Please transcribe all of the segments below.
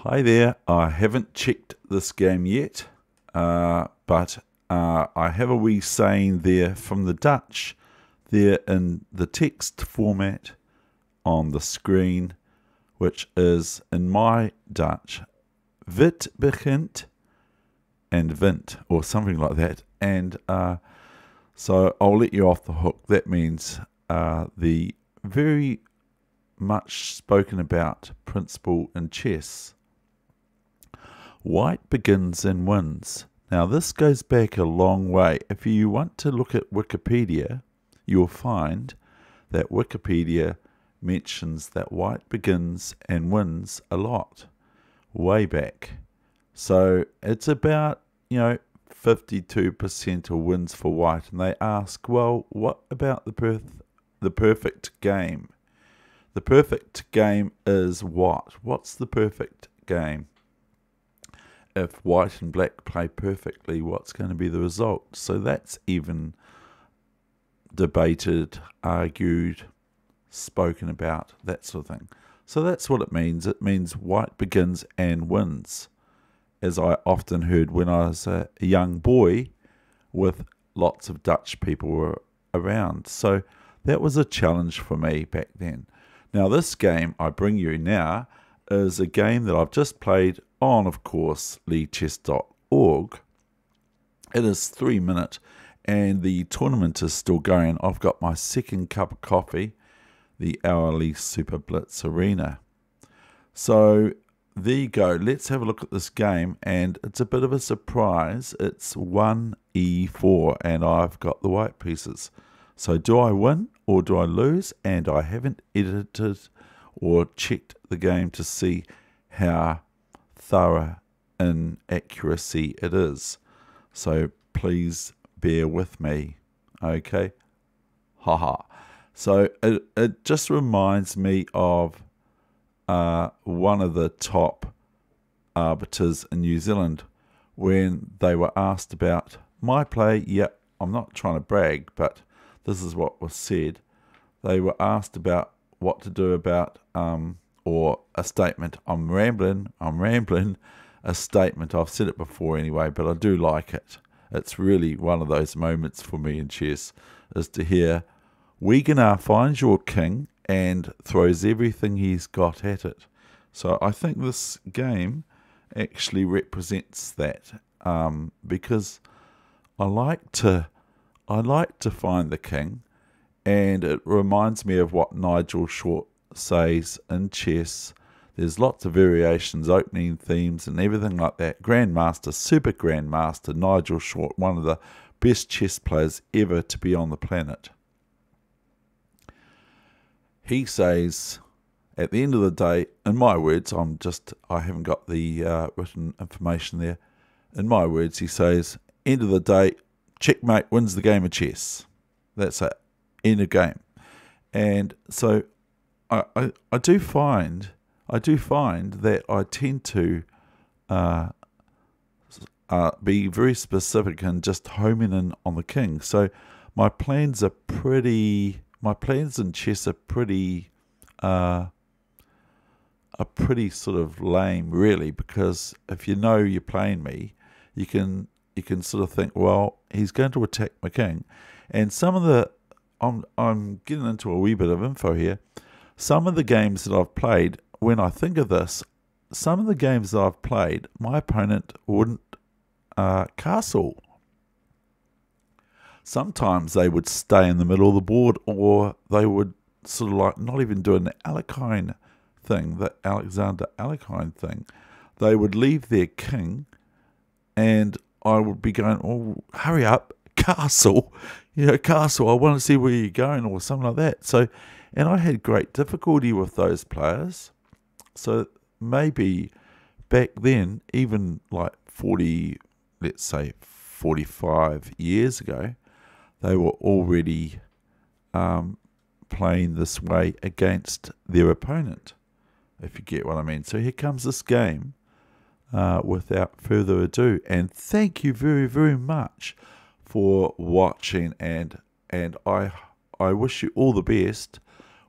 Hi there, I haven't checked this game yet, but I have a wee saying there from the Dutch there in the text format on the screen, which is in my Dutch, wit begint and wint, or something like that. And so I'll let you off the hook. That means the very much spoken about principle in chess. White begins and wins. Now this goes back a long way. If you want to look at Wikipedia, you'll find that Wikipedia mentions that white begins and wins a lot, way back. So it's about, 52% of wins for white. And they ask, well, what about the perfect game? The perfect game is what? What's the perfect game? If white and black play perfectly, what's going to be the result? So that's even debated, argued, spoken about, that sort of thing. So that's what it means. It means white begins and wins, as I often heard when I was a young boy with lots of Dutch people were around. So that was a challenge for me back then. Now this game I bring you now is a game that I've just played on, of course, leechess.org. It is 3 minute and the tournament is still going. I've got my second cup of coffee, the hourly Super Blitz Arena. So there you go. Let's have a look at this game, and it's a bit of a surprise. It's 1e4 and I've got the white pieces. So do I win or do I lose? And I haven't edited or checked the game to see how thorough in accuracy it is. So please bear with me, okay? Haha. So it just reminds me of one of the top arbiters in New Zealand when they were asked about my play. Yep, I'm not trying to brag, but this is what was said. They were asked about what to do about, or a statement. I'm rambling, a statement. I've said it before anyway, but I do like it. It's really one of those moments for me in chess, is to hear, Wegener finds your king and throws everything he's got at it. So I think this game actually represents that, because I like to find the king, and it reminds me of what Nigel Short says in chess. There's lots of variations, opening themes and everything like that. Grandmaster, super grandmaster Nigel Short, one of the best chess players ever to be on the planet. He says, at the end of the day, in my words, I haven't got the written information there. In my words, he says, end of the day, checkmate wins the game of chess. That's it. End of game. And so I do find that I tend to be very specific and just homing in on the king. So my plans in chess are pretty sort of lame, really, because if you know you're playing me, you can sort of think, well, he's going to attack my king. And some of the I'm getting into a wee bit of info here. Some of the games that I've played, when I think of this, some of the games that I've played, my opponent wouldn't castle. Sometimes they would stay in the middle of the board, or they would sort of like not even do an Alekhine thing, the Alexander Alekhine thing. They would leave their king, and I would be going, oh, hurry up, castle, castle, I want to see where you're going, or something like that. So, and I had great difficulty with those players. So maybe back then, even like 40, let's say 45 years ago, they were already playing this way against their opponent, if you get what I mean. So here comes this game without further ado. And thank you very, very much for watching. And I wish you all the best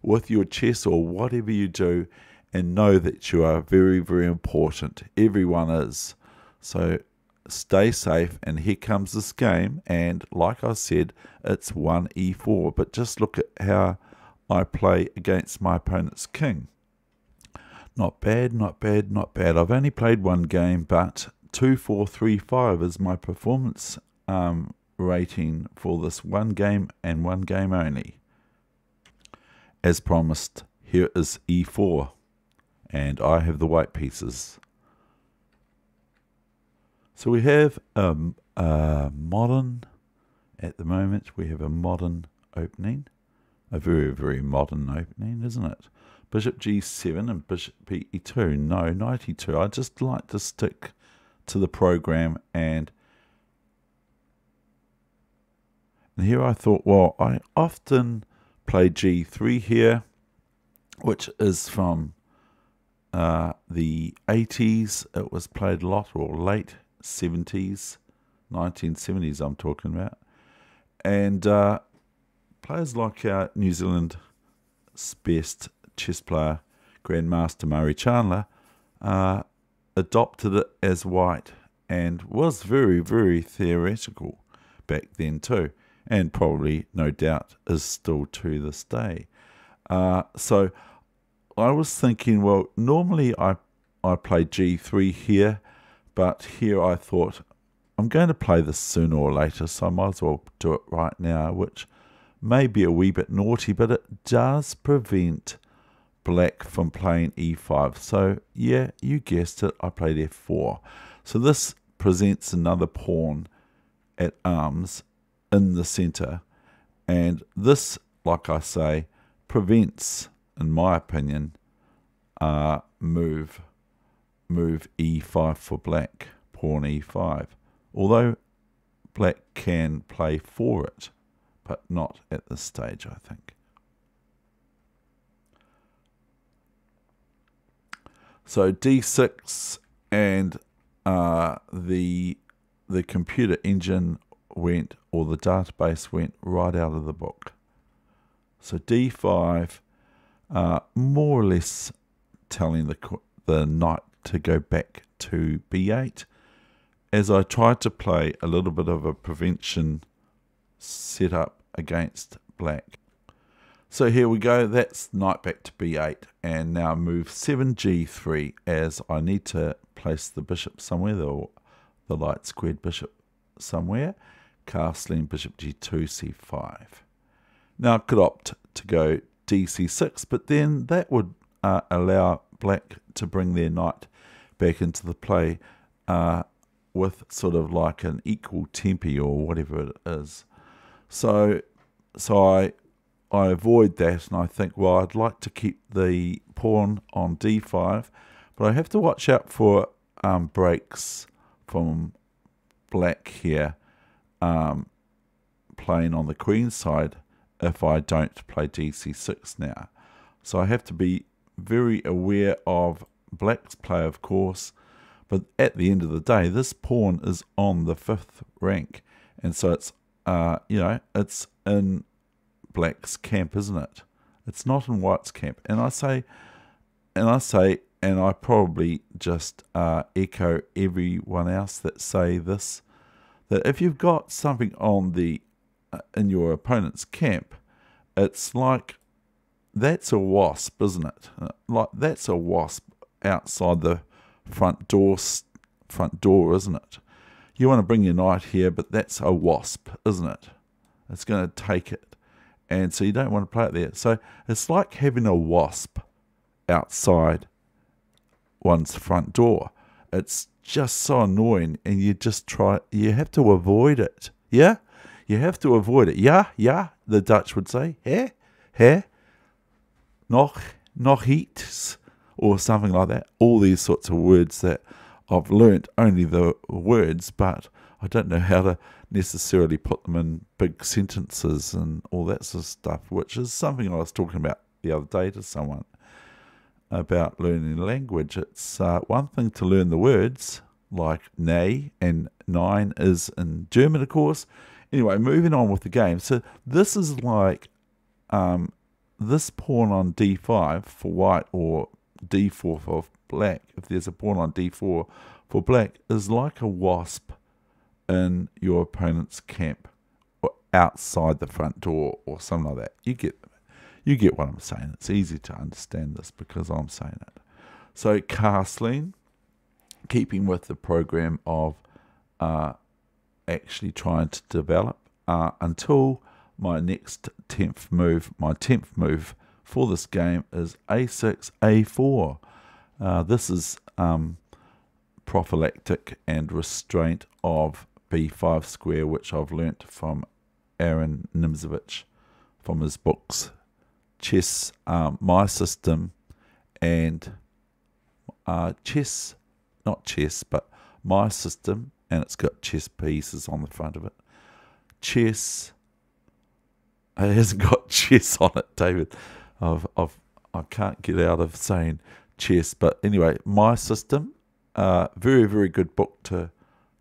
with your chess or whatever you do. and know that you are very, very important. Everyone is. So stay safe, and here comes this game, and like I said, it's 1e4, but just look at how I play against my opponent's king. Not bad, not bad, not bad. I've only played one game, but 2-4-3-5 is my performance rating for this one game and one game only. As promised, here is e4, and I have the white pieces. So we have a modern, at the moment, we have a modern opening. A very, very modern opening, isn't it? Bishop g7 and bishop e2. No, knight e2. I just like to stick to the program, and here I thought, well, I often play g3 here, which is from the 80s. It was played a lot, or late 70s, 1970s I'm talking about. And players like New Zealand's best chess player, Grandmaster Murray Chandler, adopted it as white, and was very, very theoretical back then too, and probably, no doubt, is still to this day. So I was thinking, well, normally I play g3 here, but here I thought, I'm going to play this sooner or later, so I might as well do it right now, which may be a wee bit naughty, but it does prevent black from playing e5. So yeah, you guessed it, I played f4. So this presents another pawn at arms in the center, and this, like I say, prevents, in my opinion, move e5 for black, pawn e5. Although black can play for it, but not at this stage, I think. So d6, and the computer engine went, or the database went right out of the book. So d5, more or less telling the knight to go back to b8, as I tried to play a little bit of a prevention setup against black. So here we go, that's knight back to b8, and now move 7g3, as I need to place the bishop somewhere, the light squared bishop somewhere, castling bishop g2, c5. Now I could opt to go dc6, but then that would allow black to bring their knight back into the play with sort of like an equal tempi, or whatever it is. So I avoid that, and I think, well, I'd like to keep the pawn on d5, but I have to watch out for breaks from black here, playing on the queen side if I don't play dc6 now. So I have to be very aware of black's play, of course, but at the end of the day, this pawn is on the 5th rank, and so it's it's in black's camp, isn't it? It's not in white's camp. And I probably just echo everyone else that say this, that if you've got something on the in your opponent's camp, it's like, that's a wasp, isn't it? Like, that's a wasp outside the front door, isn't it? You want to bring your knight here, but that's a wasp, isn't it? It's going to take it, and so you don't want to play it there. So it's like having a wasp outside one's front door. It's just so annoying, and you have to avoid it. Yeah? You have to avoid it. Ja, the Dutch would say. Hè, nog iets, or something like that. All these sorts of words that I've learnt only the words, but I don't know how to necessarily put them in big sentences and all that sort of stuff, which is something I was talking about the other day to someone about learning language. It's one thing to learn the words, like nay and nine is in German, of course. Anyway, moving on with the game. So this is like this pawn on d5 for white, or d4 for black, if there's a pawn on d4 for black, is like a wasp in your opponent's camp or outside the front door or something like that. You get what I'm saying. It's easy to understand this because I'm saying it. So castling, keeping with the program of actually trying to develop until my next 10th move. My 10th move for this game is a6, a4. This is prophylactic and restraint of b5 square, which I've learnt from Aaron Nimzowitsch from his books Chess, My System, and Chess, not Chess, but My System, and it's got chess pieces on the front of it. Chess, it hasn't got chess on it, David. I can't get out of saying chess, but anyway, My System, very, very good book to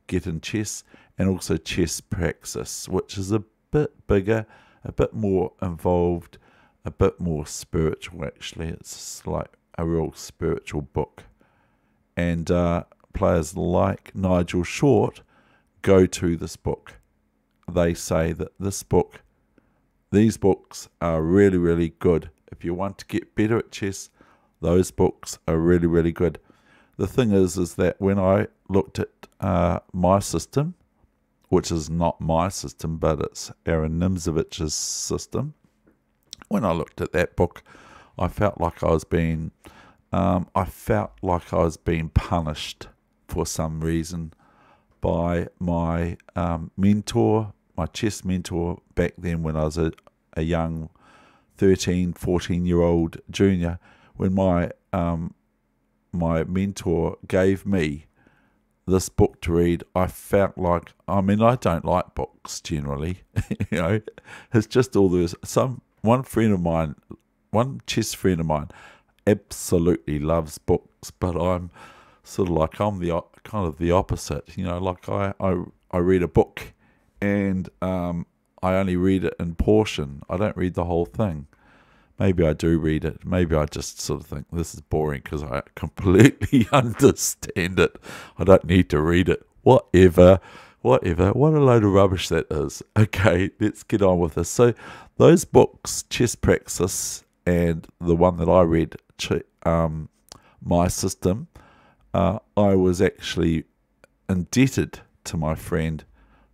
get in chess, and also Chess Praxis, which is a bit bigger, a bit more involved, a bit more spiritual actually. It's like a real spiritual book. And players like Nigel Short go to this book. They say that these books are really, really good. If you want to get better at chess, those books are really, really good. The thing is that when I looked at My System, which is not my system, but it's Aaron Nimzowicz's system, when I looked at that book, I felt like I was being punished for some reason by my mentor, my chess mentor back then when I was a young 13, 14-year-old junior. When my mentor gave me this book to read, I felt like, I don't like books generally, it's just all there's. One chess friend of mine absolutely loves books, but I'm sort of like, I'm the kind of the opposite, like I read a book and I only read it in portion. I don't read the whole thing. Maybe I do read it. Maybe I just sort of think this is boring because I completely understand it. I don't need to read it. Whatever. What a load of rubbish that is. Okay, let's get on with this. So those books, Chess Praxis, and the one that I read, My System, I was actually indebted to my friend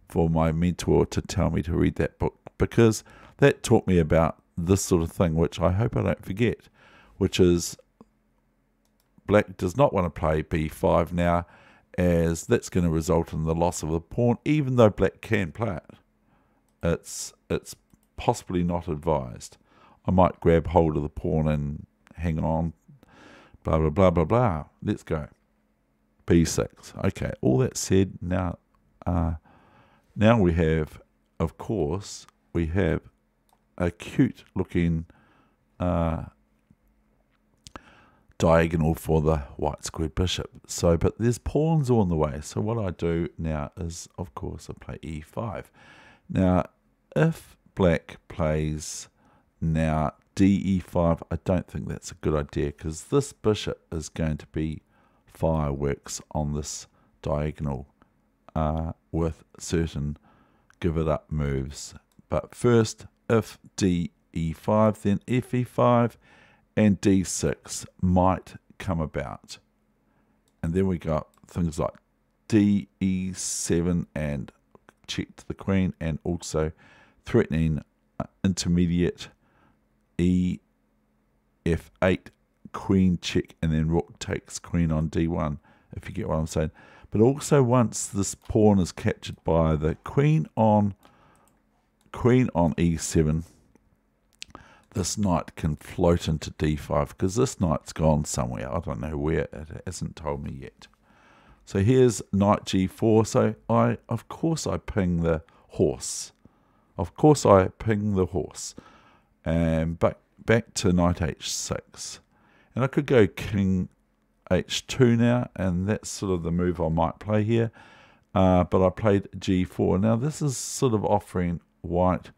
for my mentor to tell me to read that book, because that taught me about this sort of thing, which I hope I don't forget, which is black does not want to play b5 now, as that's going to result in the loss of the pawn, even though black can play it. It's possibly not advised. I might grab hold of the pawn and hang on, blah, blah, blah, blah, blah. Let's go. b6. Okay, all that said, now we have, of course, we have a cute looking diagonal for the white squared bishop. So, but there's pawns all in the way. So what I do now is, of course, I play e5. Now, if black plays now de5, I don't think that's a good idea, because this bishop is going to be fireworks on this diagonal with certain give it up moves. But first, if de5, then fe5 and d6 might come about. And then we got things like de7 and check to the queen, and also threatening intermediate e f8, queen check, and then rook takes queen on d1, if you get what I'm saying. But also, once this pawn is captured by the queen on e7, this knight can float into d5, because this knight's gone somewhere. I don't know where. It hasn't told me yet. So here's knight g4. So of course I ping the horse. And back to knight h6. And I could go king h2 now, and that's sort of the move I might play here. But I played g4. Now this is sort of offering white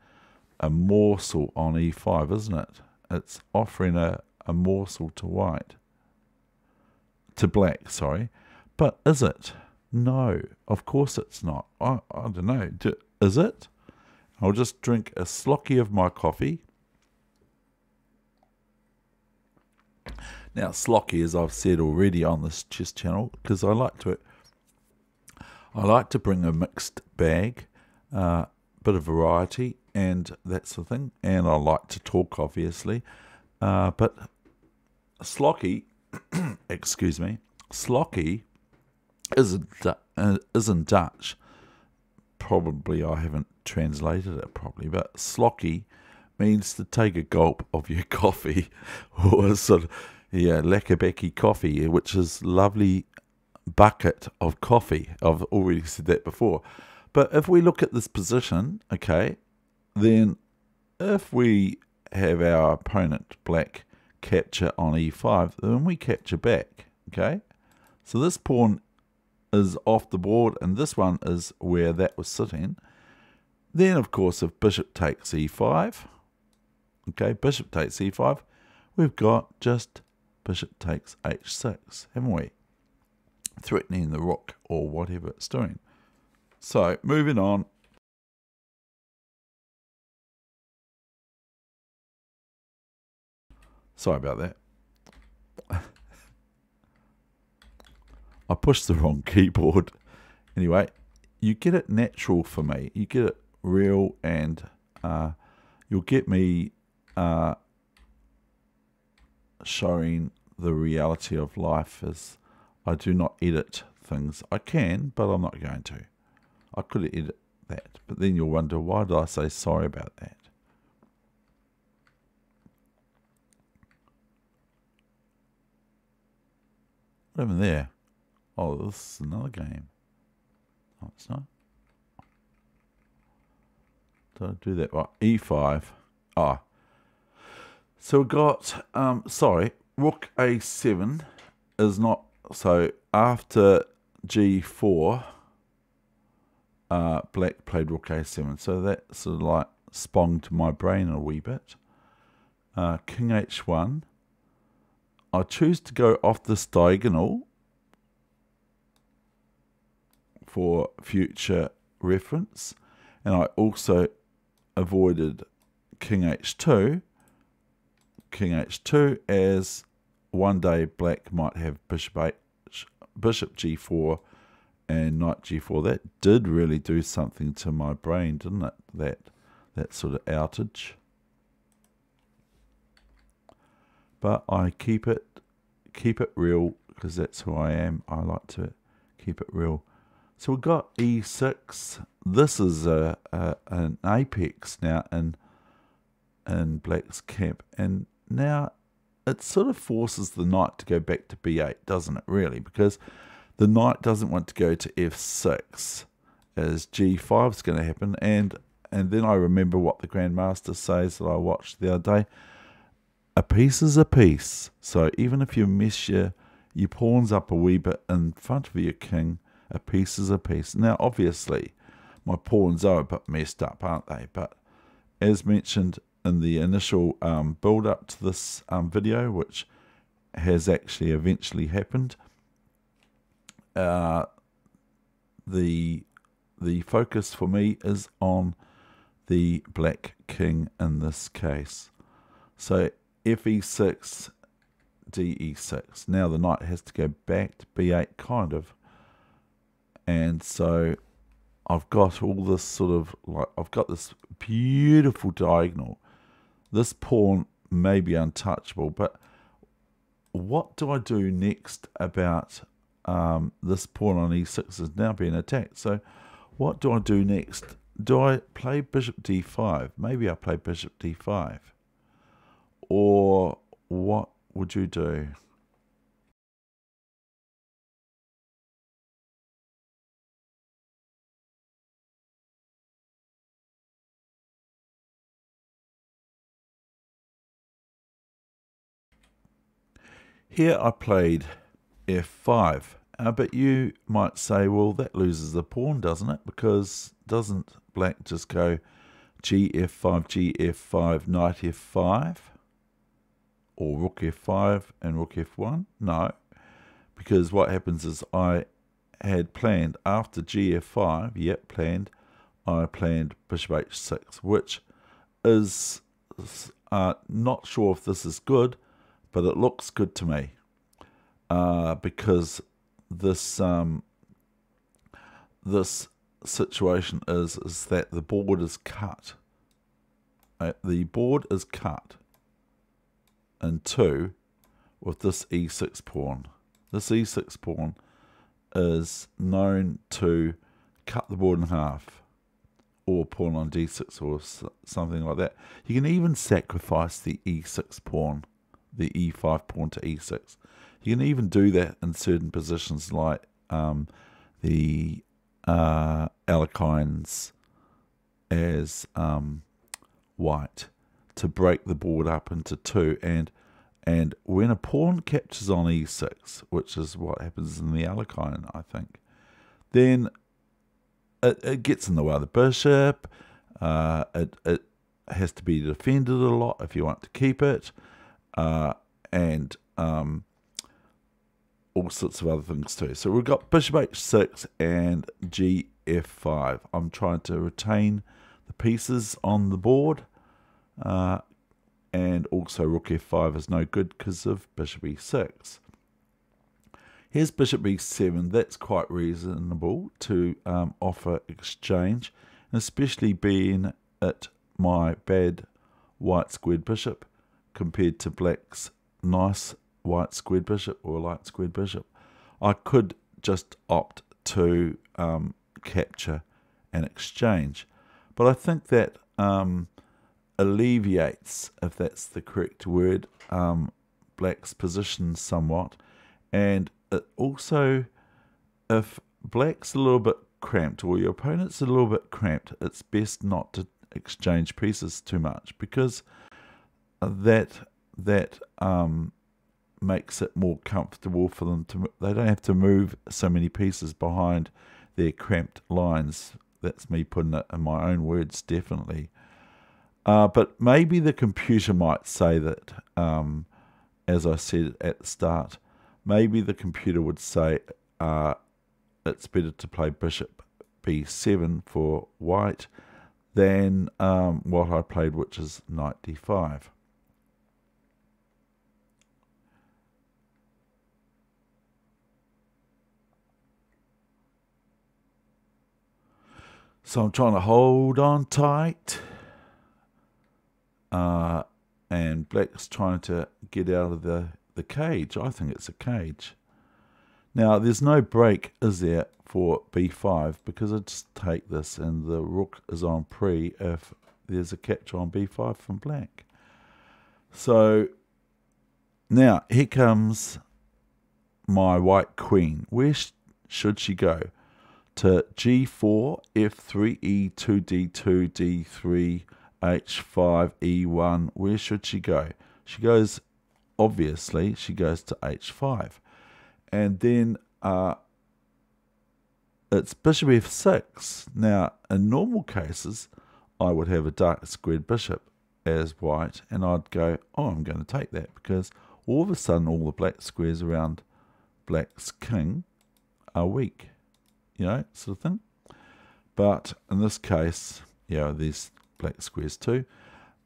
a morsel on e5, isn't it? It's offering a morsel to white. to black, sorry. But is it? No, of course it's not. I don't know. Is it? I'll just drink a slocky of my coffee. Now, slocky, as I've said already on this chess channel, because I like to bring a mixed bag, bit of variety, and that sort of thing. And I like to talk, obviously. But slocky, excuse me, slocky is in Dutch. Probably I haven't translated it properly, but slocky means to take a gulp of your coffee, or a sort of, lekker coffee, which is lovely bucket of coffee. I've already said that before. But if we look at this position, okay, then if we have our opponent black capture on e5, then we capture back, okay? So this pawn is off the board, and this one is where that was sitting. Then, of course, if bishop takes e5, okay, bishop takes e5, we've got just bishop takes h6, haven't we? Threatening the rook or whatever it's doing. So, moving on. Sorry about that. I pushed the wrong keyboard. Anyway, you get it natural for me. You get it real, and you'll get me showing the reality of life as I do not edit things. I can, but I'm not going to. I could edit that, but then you'll wonder, why did I say sorry about that? What happened there? Oh, this is another game. Oh, it's not. Did I do that right? E5. Ah. So we got, rook a7 is not, so after g4, black played rook a7. So that sort of like sponged my brain a wee bit. King h1. I choose to go off this diagonal for future reference, and I also avoided king h2, as one day black might have bishop g4 and knight g4. That did really do something to my brain, didn't it? That sort of outage. But I keep it real, because that's who I am. I like to keep it real. So we've got e6. This is an apex now in black's camp, and now it sort of forces the knight to go back to b8, doesn't it? Really, because the knight doesn't want to go to f6, as g5 is going to happen, and then I remember what the Grandmaster says that I watched the other day. A piece is a piece. So even if you mess your pawns up a wee bit in front of your king, a piece is a piece. Now, obviously, my pawns are a bit messed up, aren't they? But as mentioned in the initial build-up to this video, which has actually eventually happened, the focus for me is on the black king in this case. So fe6, de6. Now the knight has to go back to b8, kind of. And so I've got all this sort of, like, I've got this beautiful diagonal. This pawn may be untouchable, but what do I do next about this pawn on e6 is now being attacked? So what do I do next? Do I play bishop d5? Maybe I play bishop d5. Or what would you do? Here I played f5, but you might say, well, that loses the pawn, doesn't it? Because doesn't black just go gf5, knight f5? Or rook f5 and rook f1? No, because what happens is I had planned after gf5, I planned bishop h6, which is not sure if this is good, but it looks good to me, because this this situation is that the board is cut. The board is cut in two with this e6 pawn. This e6 pawn is known to cut the board in half, or pawn on d6 or something like that. You can even sacrifice the e6 pawn, the e5 pawn to e6. You can even do that in certain positions like the Alekines as white, to break the board up into two, and when a pawn captures on e6, which is what happens in the Alekine, I think, then it gets in the way of the bishop. It has to be defended a lot if you want to keep it, and all sorts of other things too. So we've got bishop h6 and gf5. I'm trying to retain the pieces on the board, and also rook f5 is no good because of bishop e6. Here's bishop e7. That's quite reasonable to offer exchange, and especially being at my bad white squared bishop compared to black's nice white squared bishop or light squared bishop. I could just opt to capture and exchange, but I think that alleviates, if that's the correct word, black's position somewhat. And it also, if black's a little bit cramped or your opponent's a little bit cramped, it's best not to exchange pieces too much, because that makes it more comfortable for them to, they don't have to move so many pieces behind their cramped lines. That's me putting it in my own words, definitely. But maybe the computer might say that, as I said at the start, maybe the computer would say it's better to play bishop b7 for white than what I played, which is knight d5. So I'm trying to hold on tight, and black's trying to get out of the cage. I think it's a cage. Now, there's no break, is there, for b5, because I just take this and the rook is on pre if there's a capture on b5 from black. So now here comes my white queen. Where should she go? To g4, f3, e2, d2, d3, h5, e1. Where should she go? She goes, obviously, she goes to h5. And then it's bishop f6. Now, in normal cases, I would have a dark squared bishop as white, and I'd go, oh, I'm going to take that, because all of a sudden all the black squares around black's king are weak. You know, sort of thing. But in this case, yeah, there's black squares too.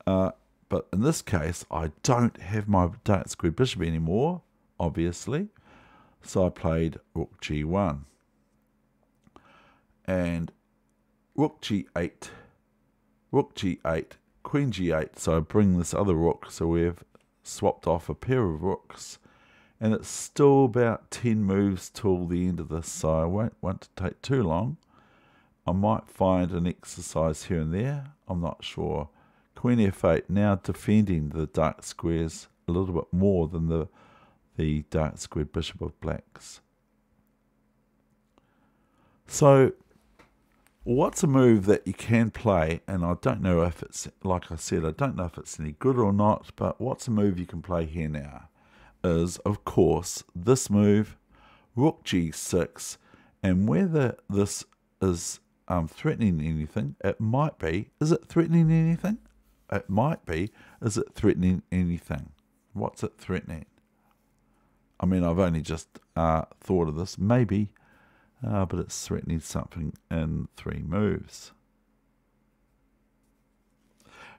But in this case, I don't have my dark squared bishop anymore, obviously. So I played rook g1. And rook g8, queen g8. So I bring this other rook. So we've swapped off a pair of rooks. And it's still about 10 moves till the end of this, so I won't want to take too long. I might find an exercise here and there, I'm not sure. Queen f8, now defending the dark squares a little bit more than the dark squared bishop of black's. So, what's a move that you can play, and I don't know if it's, like I said, I don't know if it's any good or not, but what's a move you can play here now? Is, of course, this move, rook g6, and whether this is threatening anything, it might be. Is it threatening anything? It might be. Is it threatening anything? What's it threatening? I mean, I've only just thought of this, maybe, but it's threatening something in 3 moves.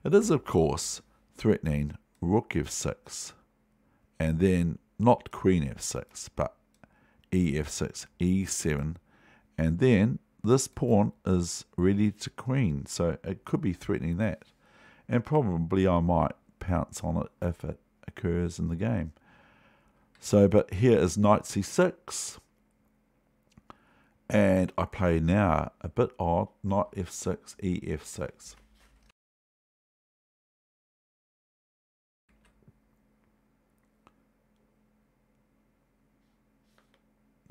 It is, of course, threatening rook f6, and then not queen f6, but ef6, e7, and then this pawn is ready to queen, so it could be threatening that. And probably I might pounce on it if it occurs in the game. So, but here is knight c6, and I play now a bit odd, knight f6, ef6.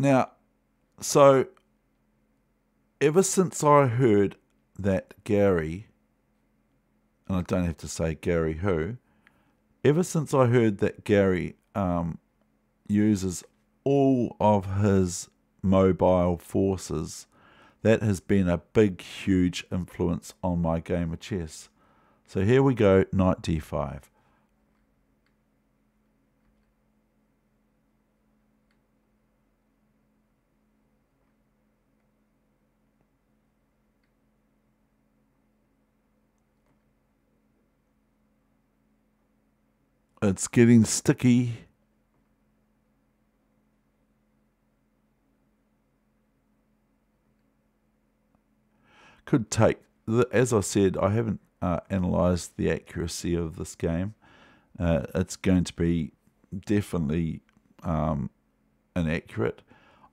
Now, so ever since I heard that Gary, and I don't have to say Gary who, ever since I heard that Gary uses all of his mobile forces, that has been a big, huge influence on my game of chess. So here we go, knight d5. It's getting sticky. Could take, as I said, I haven't analysed the accuracy of this game. It's going to be definitely inaccurate.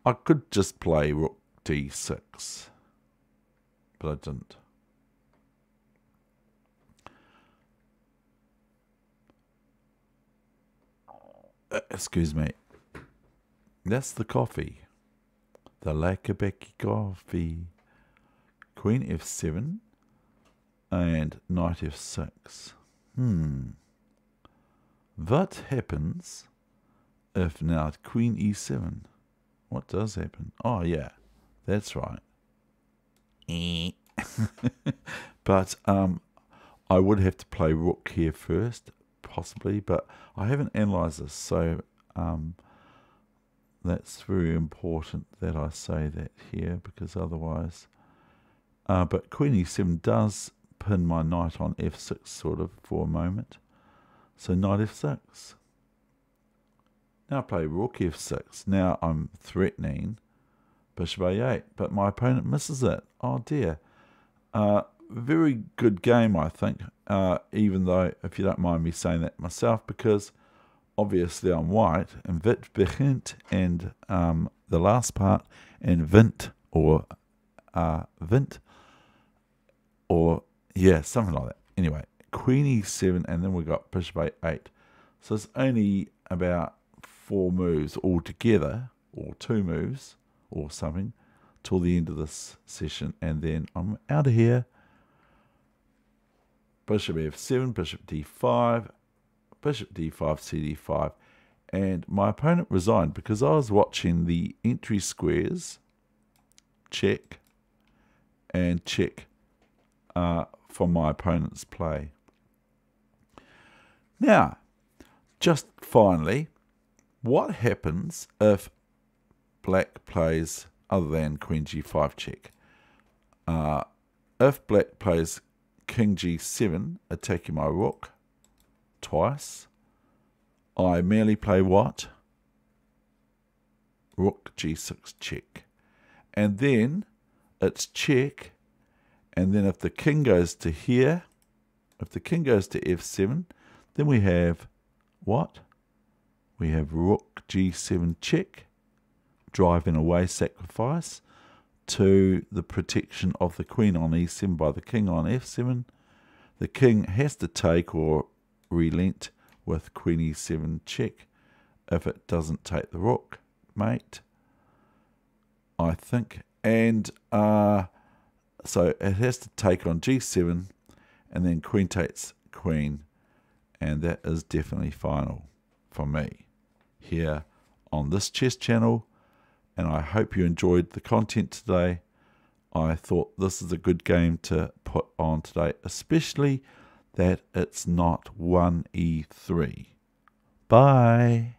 I could just play rook d6, but I didn't. Excuse me. That's the coffee. The Lackabecky coffee. Queen f7 and knight f6. What happens if now queen e7? What does happen? Oh, yeah, that's right. But I would have to play rook here first, possibly, but I haven't analysed this, so that's very important that I say that here, because otherwise... but queen e7 does pin my knight on f6 sort of for a moment. So knight f6. Now I play rook f6. Now I'm threatening bishop a8, but my opponent misses it. Oh dear. Very good game, I think, even though, if you don't mind me saying that myself, because obviously I'm white, and wint, begint, and the last part, and wint, or wint, or, yeah, something like that. Anyway, queen e7, and then we got bishop a8. So it's only about 4 moves altogether, or 2 moves, or something, till the end of this session, and then I'm out of here. Bishop f7, bishop d5, bishop d5, cd5, and my opponent resigned because I was watching the entry squares, check, and check from my opponent's play. Now, just finally, what happens if black plays other than queen g5 check? If black plays king g7, attacking my rook twice, I merely play what? Rook g6 check. And then it's check, and then if the king goes to here, if the king goes to f7, then we have what? We have rook g7 check, driving away sacrifice to the protection of the queen on e7 by the king on f7. The king has to take or relent with queen e7 check if it doesn't take the rook, mate, I think. And so it has to take on g7, and then queen takes queen, and that is definitely final for me here on this chess channel. And I hope you enjoyed the content today. I thought this is a good game to put on today, especially that it's not 1e3. Bye.